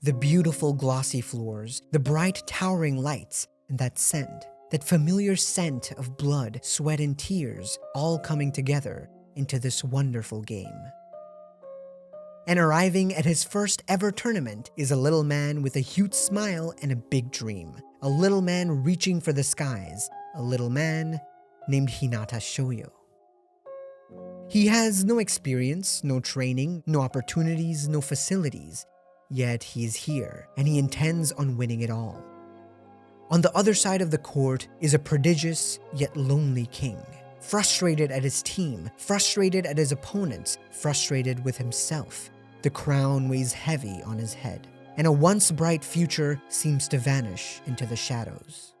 The beautiful glossy floors, the bright towering lights, and that scent. That familiar scent of blood, sweat, and tears all coming together into this wonderful game. And arriving at his first ever tournament is a little man with a huge smile and a big dream. A little man reaching for the skies. A little man named Hinata Shoyo. He has no experience, no training, no opportunities, no facilities. Yet he is here, and he intends on winning it all. On the other side of the court is a prodigious yet lonely king. Frustrated at his team, frustrated at his opponents, frustrated with himself. The crown weighs heavy on his head, and a once bright future seems to vanish into the shadows.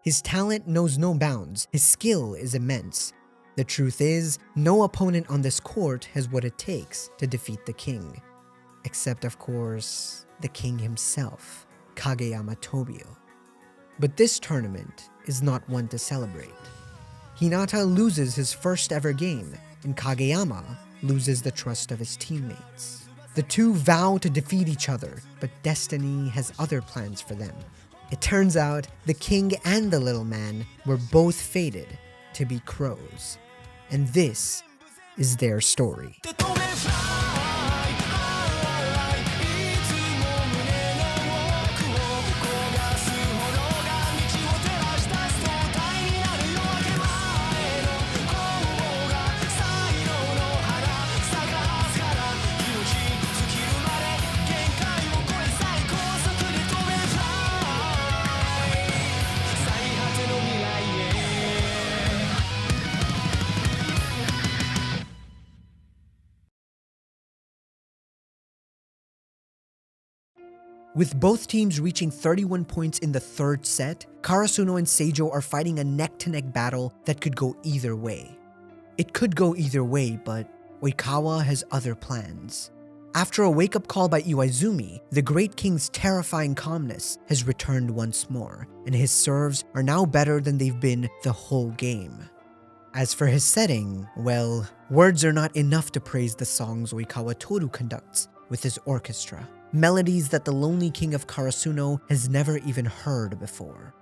His talent knows no bounds, his skill is immense. The truth is, no opponent on this court has what it takes to defeat the king. Except, of course, the king himself, Kageyama Tobio. But this tournament is not one to celebrate. Hinata loses his first ever game, and Kageyama loses the trust of his teammates. The two vow to defeat each other, but destiny has other plans for them. It turns out the king and the little man were both fated to be crows. And this is their story. With both teams reaching 31 points in the third set, Karasuno and Seijoh are fighting a neck-to-neck battle that could go either way. It could go either way, but Oikawa has other plans. After a wake-up call by Iwaizumi, the Great King's terrifying calmness has returned once more, and his serves are now better than they've been the whole game. As for his setting, well, words are not enough to praise the songs Oikawa Toru conducts with his orchestra. Melodies that the lonely king of Karasuno has never even heard before.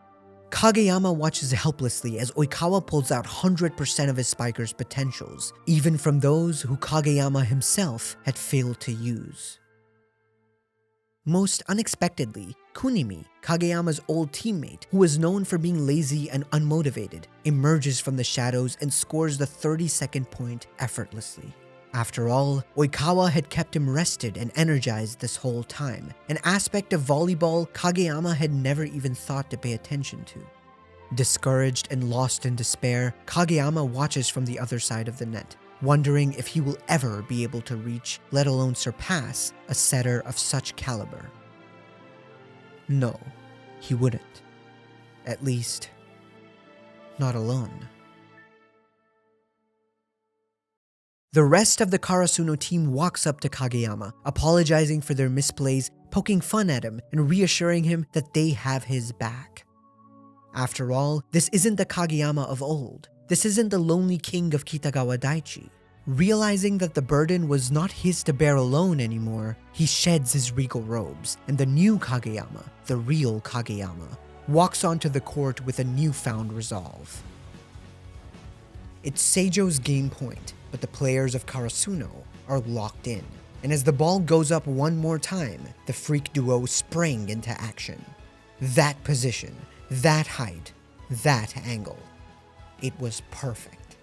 Kageyama watches helplessly as Oikawa pulls out 100% of his spiker's potentials, even from those who Kageyama himself had failed to use. Most unexpectedly, Kunimi, Kageyama's old teammate, who was known for being lazy and unmotivated, emerges from the shadows and scores the 32nd point effortlessly. After all, Oikawa had kept him rested and energized this whole time, an aspect of volleyball Kageyama had never even thought to pay attention to. Discouraged and lost in despair, Kageyama watches from the other side of the net, wondering if he will ever be able to reach, let alone surpass, a setter of such caliber. No, he wouldn't. At least, not alone. The rest of the Karasuno team walks up to Kageyama, apologizing for their misplays, poking fun at him, and reassuring him that they have his back. After all, this isn't the Kageyama of old. This isn't the lonely king of Kitagawa Daichi. Realizing that the burden was not his to bear alone anymore, he sheds his regal robes, and the new Kageyama, the real Kageyama, walks onto the court with a newfound resolve. It's Seijoh's game point, but the players of Karasuno are locked in. And as the ball goes up one more time, the freak duo spring into action. That position, that height, that angle. It was perfect.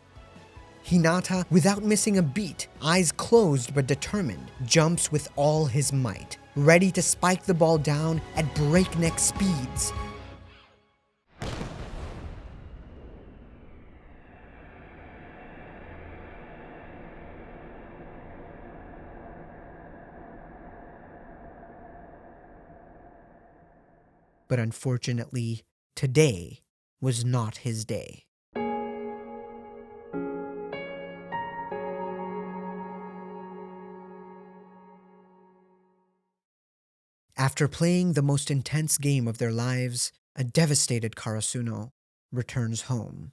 Hinata, without missing a beat, eyes closed but determined, jumps with all his might, ready to spike the ball down at breakneck speeds. But unfortunately, today was not his day. After playing the most intense game of their lives, a devastated Karasuno returns home.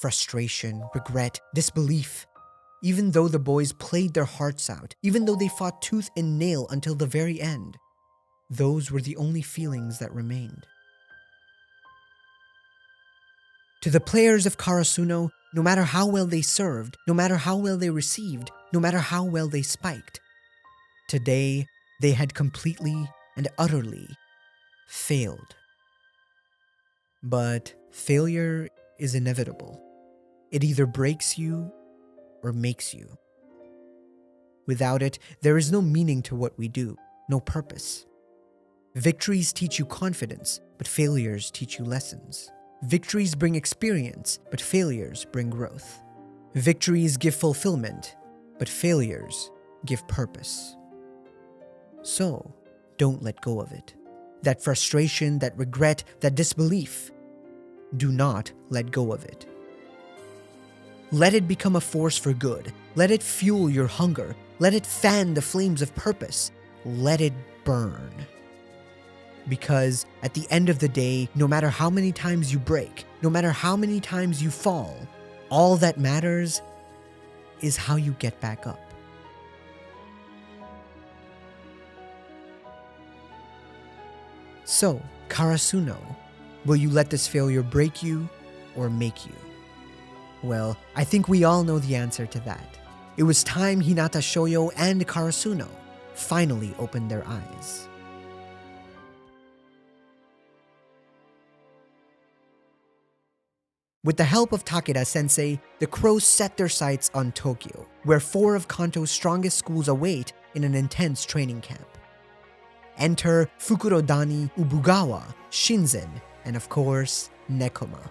frustration, regret, disbelief. Even though the boys played their hearts out, even though they fought tooth and nail until the very end, those were the only feelings that remained. To the players of Karasuno, no matter how well they served, no matter how well they received, no matter how well they spiked, today they had completely and utterly failed. But failure is inevitable. It either breaks you or makes you. Without it, there is no meaning to what we do, no purpose. Victories teach you confidence, but failures teach you lessons. Victories bring experience, but failures bring growth. Victories give fulfillment, but failures give purpose. So, don't let go of it. That frustration, that regret, that disbelief, do not let go of it. Let it become a force for good. Let it fuel your hunger. Let it fan the flames of purpose. Let it burn. Because at the end of the day, no matter how many times you break, no matter how many times you fall, all that matters is how you get back up. So, Karasuno, will you let this failure break you or make you? Well, I think we all know the answer to that. It was time Hinata Shoyo and Karasuno finally opened their eyes. With the help of Takeda-sensei, the Crows set their sights on Tokyo, where 4 of Kanto's strongest schools await in an intense training camp. Enter Fukurodani, Ubugawa, Shinzen, and of course, Nekoma.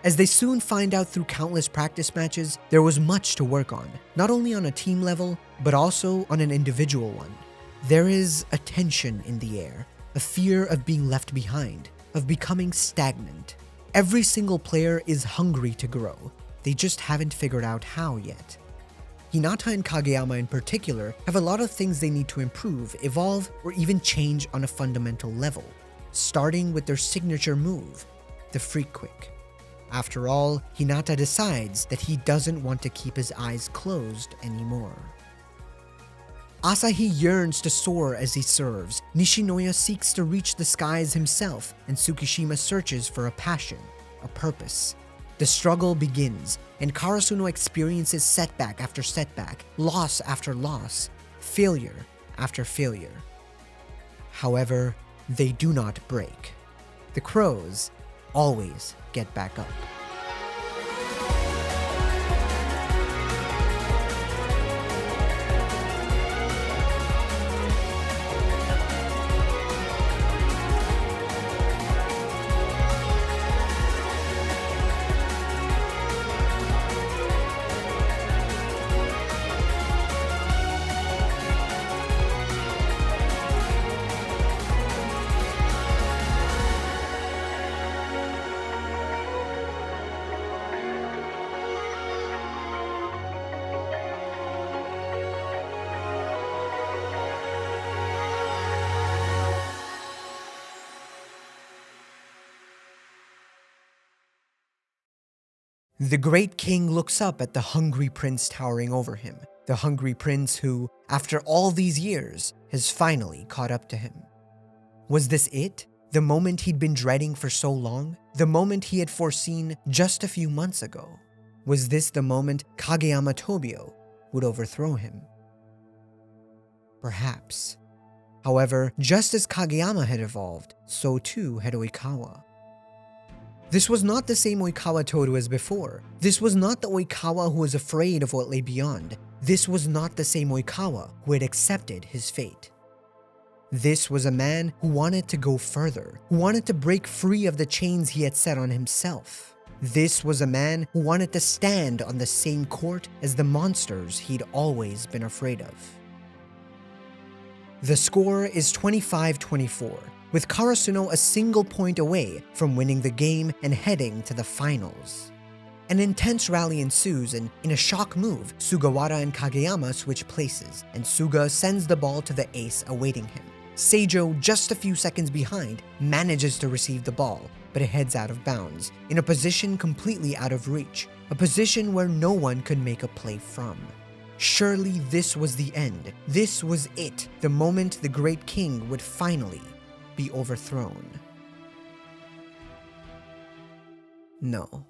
As they soon find out through countless practice matches, there was much to work on, not only on a team level, but also on an individual one. There is a tension in the air, a fear of being left behind, of becoming stagnant. Every single player is hungry to grow, they just haven't figured out how yet. Hinata and Kageyama in particular have a lot of things they need to improve, evolve, or even change on a fundamental level, starting with their signature move, the Freak Quick. After all, Hinata decides that he doesn't want to keep his eyes closed anymore. Asahi yearns to soar as he serves, Nishinoya seeks to reach the skies himself, and Tsukishima searches for a passion, a purpose. The struggle begins, and Karasuno experiences setback after setback, loss after loss, failure after failure. However, they do not break. The Crows always get back up. The great king looks up at the hungry prince towering over him, the hungry prince who, after all these years, has finally caught up to him. Was this it? The moment he'd been dreading for so long? The moment he had foreseen just a few months ago? Was this the moment Kageyama Tobio would overthrow him? Perhaps. However, just as Kageyama had evolved, so too had Oikawa. This was not the same Oikawa Toru as before. This was not the Oikawa who was afraid of what lay beyond. This was not the same Oikawa who had accepted his fate. This was a man who wanted to go further, who wanted to break free of the chains he had set on himself. This was a man who wanted to stand on the same court as the monsters he'd always been afraid of. The score is 25-24. With Karasuno a single point away from winning the game and heading to the finals. An intense rally ensues, and in a shock move, Sugawara and Kageyama switch places, and Suga sends the ball to the ace awaiting him. Seijoh, just a few seconds behind, manages to receive the ball, but it heads out of bounds, in a position completely out of reach, a position where no one could make a play from. Surely this was the end. This was it, the moment the great king would finally be overthrown. No.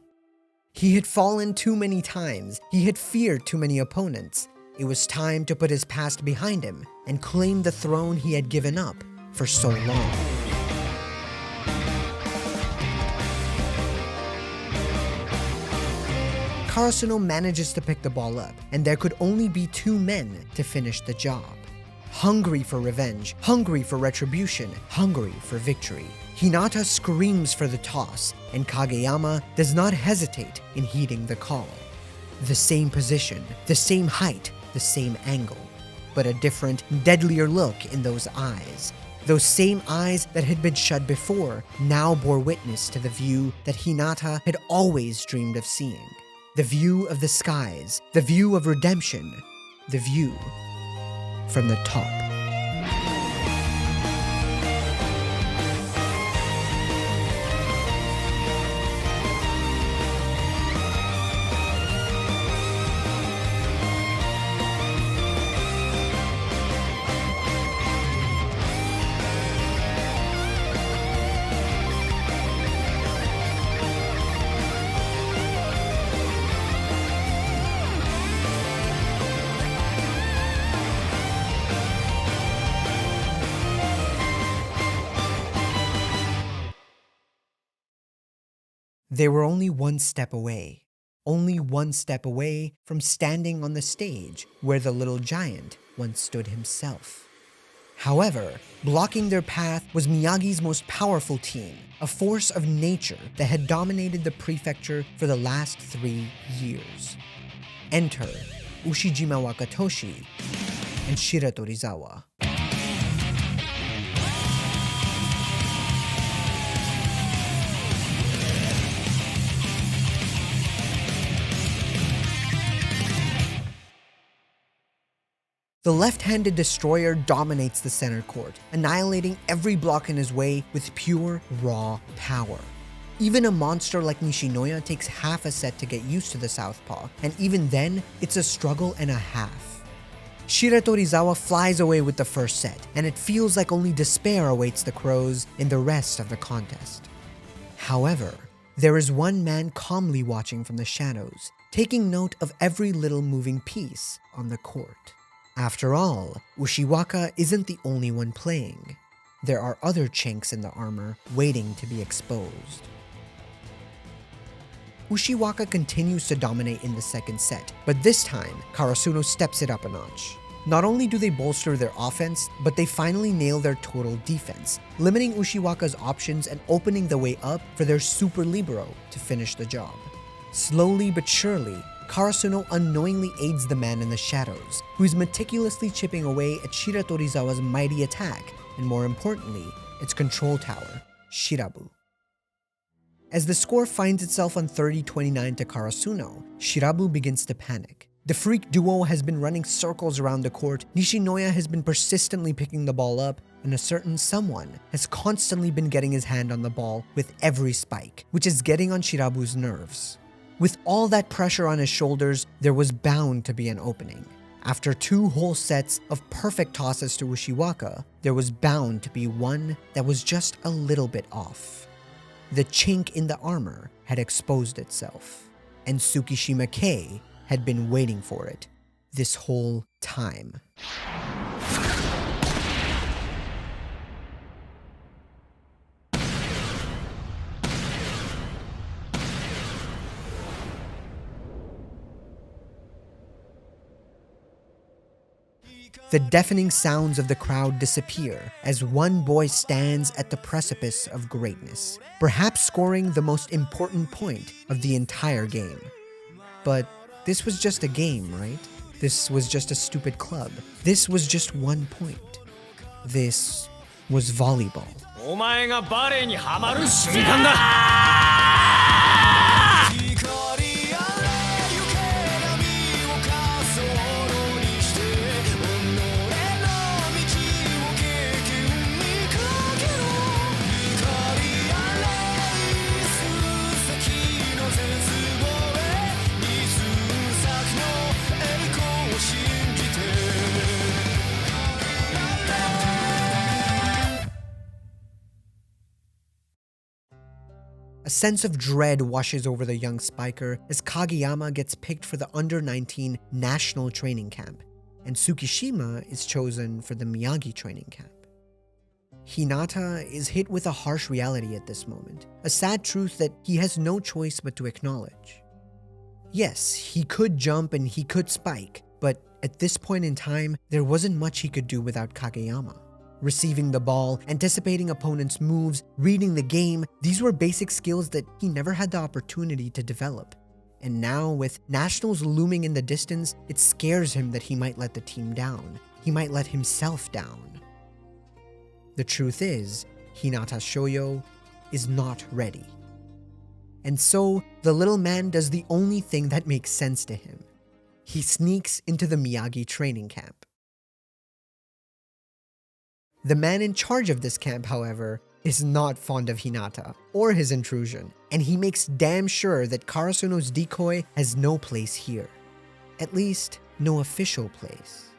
He had fallen too many times. He had feared too many opponents. It was time to put his past behind him and claim the throne he had given up for so long. Karasuno manages to pick the ball up, and there could only be two men to finish the job. Hungry for revenge, hungry for retribution, hungry for victory, Hinata screams for the toss, and Kageyama does not hesitate in heeding the call. The same position, the same height, the same angle, but a different, deadlier look in those eyes. Those same eyes that had been shut before now bore witness to the view that Hinata had always dreamed of seeing. The view of the skies, the view of redemption, the view from the top. They were only one step away from standing on the stage where the little giant once stood himself. However, blocking their path was Miyagi's most powerful team, a force of nature that had dominated the prefecture for the last 3 years. Enter Ushijima Wakatoshi and Shiratorizawa. The left-handed destroyer dominates the center court, annihilating every block in his way with pure, raw power. Even a monster like Nishinoya takes half a set to get used to the southpaw, and even then, it's a struggle and a half. Shiratorizawa flies away with the first set, and it feels like only despair awaits the crows in the rest of the contest. However, there is one man calmly watching from the shadows, taking note of every little moving piece on the court. After all, Ushiwaka isn't the only one playing. There are other chinks in the armor waiting to be exposed. Ushiwaka continues to dominate in the second set, but this time, Karasuno steps it up a notch. Not only do they bolster their offense, but they finally nail their total defense, limiting Ushiwaka's options and opening the way up for their super libero to finish the job. Slowly but surely, Karasuno unknowingly aids the man in the shadows, who is meticulously chipping away at Shiratorizawa's mighty attack, and more importantly, its control tower, Shirabu. As the score finds itself on 30-29 to Karasuno, Shirabu begins to panic. The freak duo has been running circles around the court, Nishinoya has been persistently picking the ball up, and a certain someone has constantly been getting his hand on the ball with every spike, which is getting on Shirabu's nerves. With all that pressure on his shoulders, there was bound to be an opening. After 2 whole sets of perfect tosses to Ushiwaka, there was bound to be one that was just a little bit off. The chink in the armor had exposed itself, and Tsukishima Kei had been waiting for it this whole time. The deafening sounds of the crowd disappear as one boy stands at the precipice of greatness, perhaps scoring the most important point of the entire game. But this was just a game, right? This was just a stupid club. This was just 1 point. This was volleyball. お前がバレーにハマる瞬間だ。sense of dread washes over the young spiker as Kageyama gets picked for the under-19 national training camp, and Tsukishima is chosen for the Miyagi training camp. Hinata is hit with a harsh reality at this moment, a sad truth that he has no choice but to acknowledge. Yes, he could jump and he could spike, but at this point in time, there wasn't much he could do without Kageyama. Receiving the ball, anticipating opponents' moves, reading the game, these were basic skills that he never had the opportunity to develop. And now, with nationals looming in the distance, it scares him that he might let the team down. He might let himself down. The truth is, Hinata Shoyo is not ready. And so, the little man does the only thing that makes sense to him. He sneaks into the Miyagi training camp. The man in charge of this camp, however, is not fond of Hinata or his intrusion, and he makes damn sure that Karasuno's decoy has no place here. At least, no official place.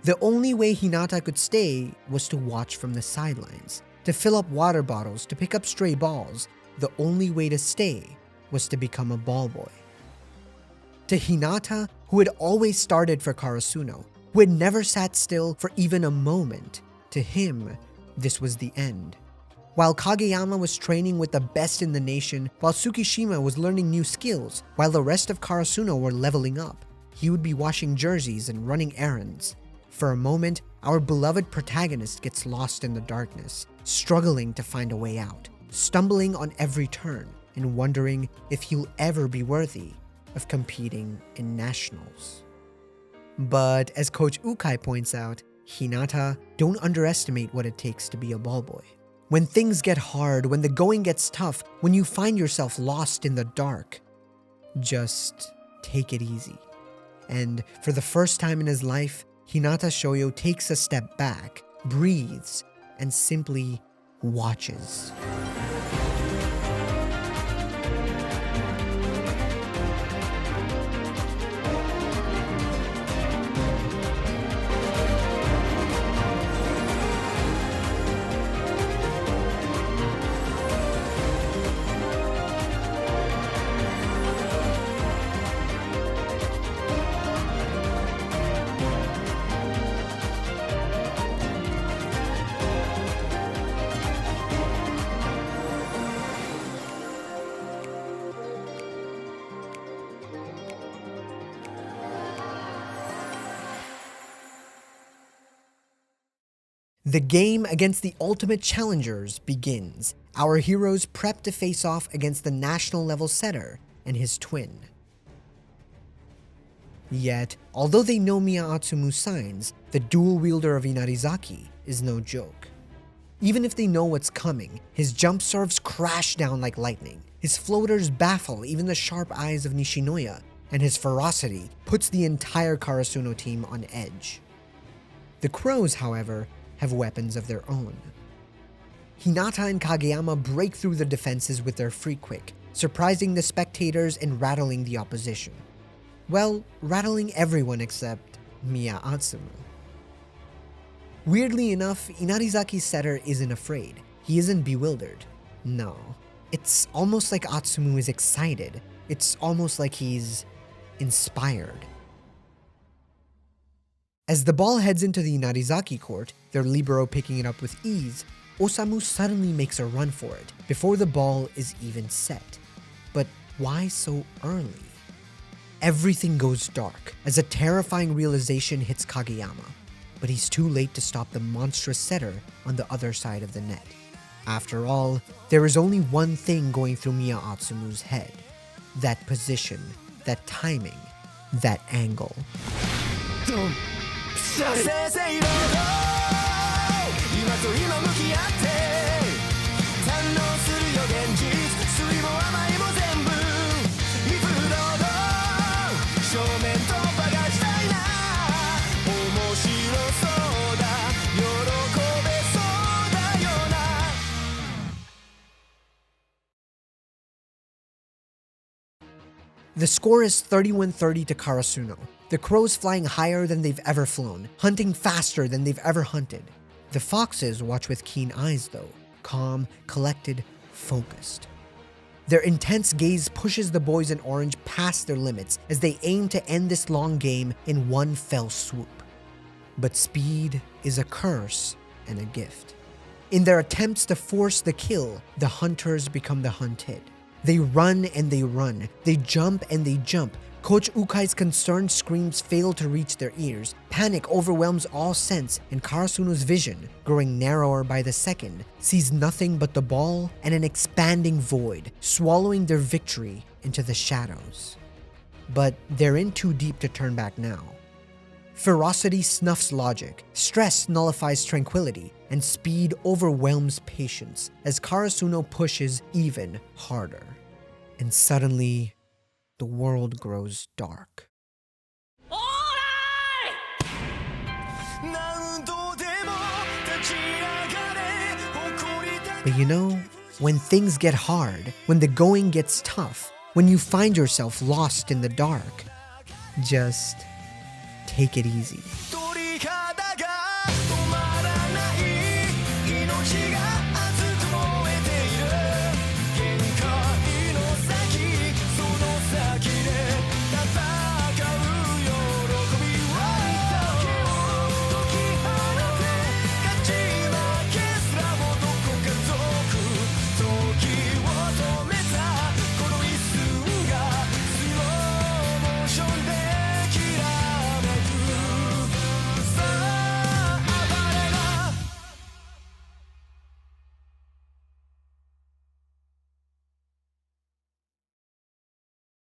The only way Hinata could stay was to watch from the sidelines, to fill up water bottles, to pick up stray balls. The only way to stay was to become a ball boy. To Hinata, who had always started for Karasuno, who had never sat still for even a moment, to him, this was the end. While Kageyama was training with the best in the nation, while Tsukishima was learning new skills, while the rest of Karasuno were leveling up, he would be washing jerseys and running errands. For a moment, our beloved protagonist gets lost in the darkness, struggling to find a way out, stumbling on every turn, and wondering if he'll ever be worthy of competing in nationals. But as Coach Ukai points out, Hinata, don't underestimate what it takes to be a ball boy. When things get hard, when the going gets tough, when you find yourself lost in the dark, just take it easy. And for the first time in his life, Hinata Shoyo takes a step back, breathes, and simply watches. The game against the ultimate challengers begins. Our heroes prep to face off against the national level setter and his twin. Yet, although they know Mia Atsumu's signs, the dual wielder of Inarizaki is no joke. Even if they know what's coming, his jump serves crash down like lightning, his floaters baffle even the sharp eyes of Nishinoya, and his ferocity puts the entire Karasuno team on edge. The Crows, however, have weapons of their own. Hinata and Kageyama break through the defenses with their free quick, surprising the spectators and rattling the opposition. Well, rattling everyone except Mia Atsumu. Weirdly enough, Inarizaki's setter isn't afraid. He isn't bewildered. No. It's almost like Atsumu is excited. It's almost like he's inspired. As the ball heads into the Inarizaki court, their libero picking it up with ease, Osamu suddenly makes a run for it before the ball is even set. But why so early? Everything goes dark as a terrifying realization hits Kageyama, but he's too late to stop the monstrous setter on the other side of the net. After all, there is only one thing going through Mia Atsumu's head. That position, that timing, that angle. The score is 31-30 to Karasuno. The Crows flying higher than they've ever flown, hunting faster than they've ever hunted. The Foxes watch with keen eyes though, calm, collected, focused. Their intense gaze pushes the boys in orange past their limits as they aim to end this long game in one fell swoop. But speed is a curse and a gift. In their attempts to force the kill, the hunters become the hunted. They run and they run. They jump and they jump. Coach Ukai's concerned screams fail to reach their ears. Panic overwhelms all sense, and Karasuno's vision, growing narrower by the second, sees nothing but the ball and an expanding void, swallowing their victory into the shadows. But they're in too deep to turn back now. Ferocity snuffs logic, stress nullifies tranquility, and speed overwhelms patience as Karasuno pushes even harder. And suddenly, the world grows dark. But you know, when things get hard, when the going gets tough, when you find yourself lost in the dark, just take it easy.